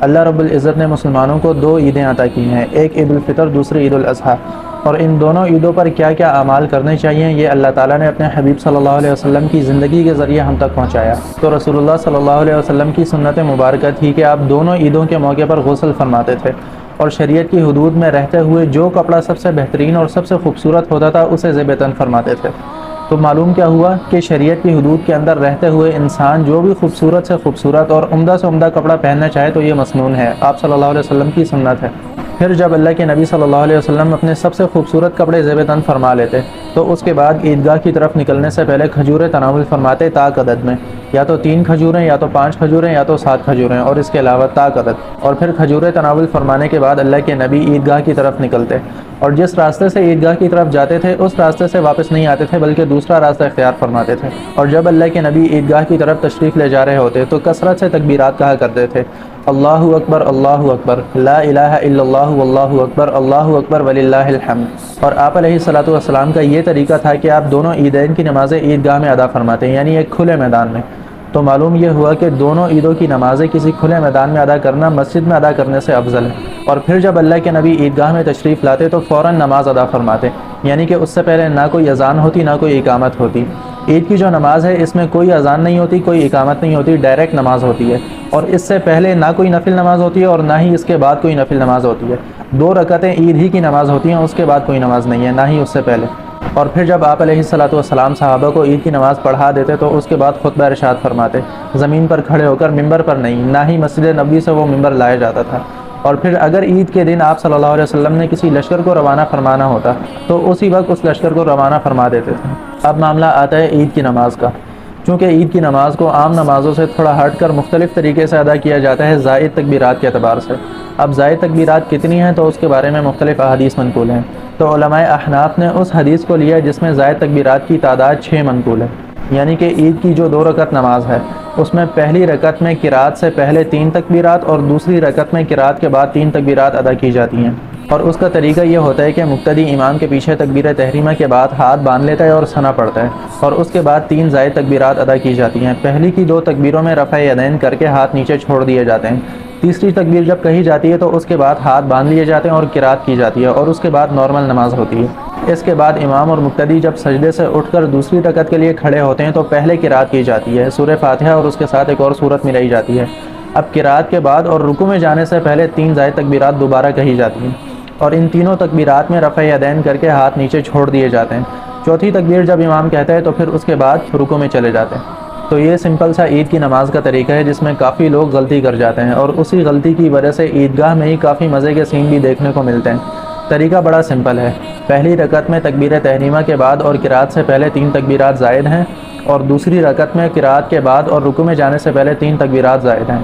اللہ رب العزت نے مسلمانوں کو دو عیدیں عطا کی ہیں، ایک عید الفطر، دوسری عید الاضحیٰ، اور ان دونوں عیدوں پر کیا کیا اعمال کرنے چاہیے یہ اللہ تعالیٰ نے اپنے حبیب صلی اللہ علیہ وسلم کی زندگی کے ذریعے ہم تک پہنچایا۔ تو رسول اللہ صلی اللہ علیہ وسلم کی سنت مبارکہ تھی کہ آپ دونوں عیدوں کے موقع پر غسل فرماتے تھے، اور شریعت کی حدود میں رہتے ہوئے جو کپڑا سب سے بہترین اور سب سے خوبصورت ہوتا تھا اسے ذیب تن فرماتے تھے۔ تو معلوم کیا ہوا کہ شریعت کی حدود کے اندر رہتے ہوئے انسان جو بھی خوبصورت سے خوبصورت اور عمدہ سے عمدہ کپڑا پہننا چاہے تو یہ مسنون ہے، آپ صلی اللہ علیہ وسلم کی سنت ہے۔ پھر جب اللہ کے نبی صلی اللہ علیہ وسلم اپنے سب سے خوبصورت کپڑے ذیب تن فرما لیتے تو اس کے بعد عیدگاہ کی طرف نکلنے سے پہلے کھجوریں تناول فرماتے طاق عدد میں، یا تو 3 کھجوریں، یا تو 5 کھجوریں، یا تو 7 کھجوریں، اور اس کے علاوہ طاق عدد۔ اور پھر کھجوریں تناول فرمانے کے بعد اللہ کے نبی عیدگاہ کی طرف نکلتے، اور جس راستے سے عیدگاہ کی طرف جاتے تھے اس راستے سے واپس نہیں آتے تھے بلکہ دوسرا راستہ اختیار فرماتے تھے۔ اور جب اللہ کے نبی عیدگاہ کی طرف تشریف لے جا رہے ہوتے تو کثرت سے تکبیرات کہا کرتے تھے، اللہ اکبر، اللہ اکبر، لا الہ الا اللہ، واللہ اکبر، اللہ اکبر وللہ الحمد۔ اور آپ علیہ الصلوۃ والسلام کا یہ طریقہ تھا کہ آپ دونوں عیدین کی نمازیں عیدگاہ میں ادا فرماتے ہیں، یعنی ایک کھلے میدان میں۔ تو معلوم یہ ہوا کہ دونوں عیدوں کی نمازیں کسی کھلے میدان میں ادا کرنا مسجد میں ادا کرنے سے افضل ہے۔ اور پھر جب اللہ کے نبی عیدگاہ میں تشریف لاتے تو فوراً نماز ادا فرماتے، یعنی کہ اس سے پہلے نہ کوئی اذان ہوتی نہ کوئی اقامت ہوتی۔ عید کی جو نماز ہے اس میں کوئی اذان نہیں ہوتی، کوئی اقامت نہیں ہوتی، ڈائریکٹ نماز ہوتی ہے، اور اس سے پہلے نہ کوئی نفل نماز ہوتی ہے اور نہ ہی اس کے بعد کوئی نفل نماز ہوتی ہے۔ 2 رکعتیں عید ہی کی نماز ہوتی ہیں، اس کے بعد کوئی نماز نہیں ہے، نہ ہی اس سے پہلے۔ اور پھر جب آپ علیہ الصلوۃ والسلام صحابہ کو عید کی نماز پڑھا دیتے تو اس کے بعد خطبہ ارشاد فرماتے، زمین پر کھڑے ہو کر، ممبر پر نہیں، نہ ہی مسجد نبوی سے وہ ممبر لایا جاتا تھا۔ اور پھر اگر عید کے دن آپ صلی اللہ علیہ وسلم نے کسی لشکر کو روانہ فرمانا ہوتا تو اسی وقت اس لشکر کو روانہ فرما دیتے تھے۔ اب معاملہ آتا ہے عید کی نماز کا۔ چونکہ عید کی نماز کو عام نمازوں سے تھوڑا ہٹ کر مختلف طریقے سے ادا کیا جاتا ہے زائد تکبیرات کے اعتبار سے۔ اب زائد تکبیرات کتنی ہیں تو اس کے بارے میں مختلف احادیث منقول ہیں۔ تو علماء احناف نے اس حدیث کو لیا جس میں زائد تکبیرات کی تعداد 6 منقول ہے، یعنی کہ عید کی جو 2 رکعت نماز ہے اس میں پہلی رکعت میں قرات سے پہلے 3 تکبیرات اور دوسری رکعت میں قرات کے بعد 3 تکبیرات ادا کی جاتی ہیں۔ اور اس کا طریقہ یہ ہوتا ہے کہ مقتدی امام کے پیچھے تکبیر تحریمہ کے بعد ہاتھ باندھ لیتا ہے اور ثنا پڑھتا ہے، اور اس کے بعد 3 زائد تکبیرات ادا کی جاتی ہیں۔ پہلی کی 2 تکبیروں میں رفع یدین کر کے ہاتھ نیچے چھوڑ دیے جاتے ہیں۔ تیسری تکبیر جب کہی جاتی ہے تو اس کے بعد ہاتھ باندھ لیے جاتے ہیں اور قرات کی جاتی ہے، اور اس کے بعد نارمل نماز ہوتی ہے۔ اس کے بعد امام اور مقتدی جب سجدے سے اٹھ کر دوسری رکعت کے لیے کھڑے ہوتے ہیں تو پہلے قرات کی جاتی ہے، سورہ فاتحہ، اور اس کے ساتھ ایک اور سورت ملائی جاتی ہے۔ اب قرات کے بعد اور رکوع میں جانے سے پہلے 3 زائد تکبیرات دوبارہ کہی جاتی ہیں، اور ان تینوں تکبیرات میں رفع یدین کر کے ہاتھ نیچے چھوڑ دیے جاتے ہیں۔ چوتھی تکبیر جب امام کہتا ہے تو پھر اس کے بعد رکوع میں چلے جاتے ہیں۔ تو یہ سمپل سا عید کی نماز کا طریقہ ہے جس میں کافی لوگ غلطی کر جاتے ہیں، اور اسی غلطی کی وجہ سے عیدگاہ میں ہی کافی مزے کے سین بھی دیکھنے کو ملتے ہیں۔ طریقہ بڑا سمپل ہے، پہلی رکعت میں تکبیر تحریمہ کے بعد اور قرات سے پہلے 3 تکبیرات زائد ہیں، اور دوسری رکعت میں قرات کے بعد اور رکوع میں جانے سے پہلے 3 تکبیرات زائد ہیں۔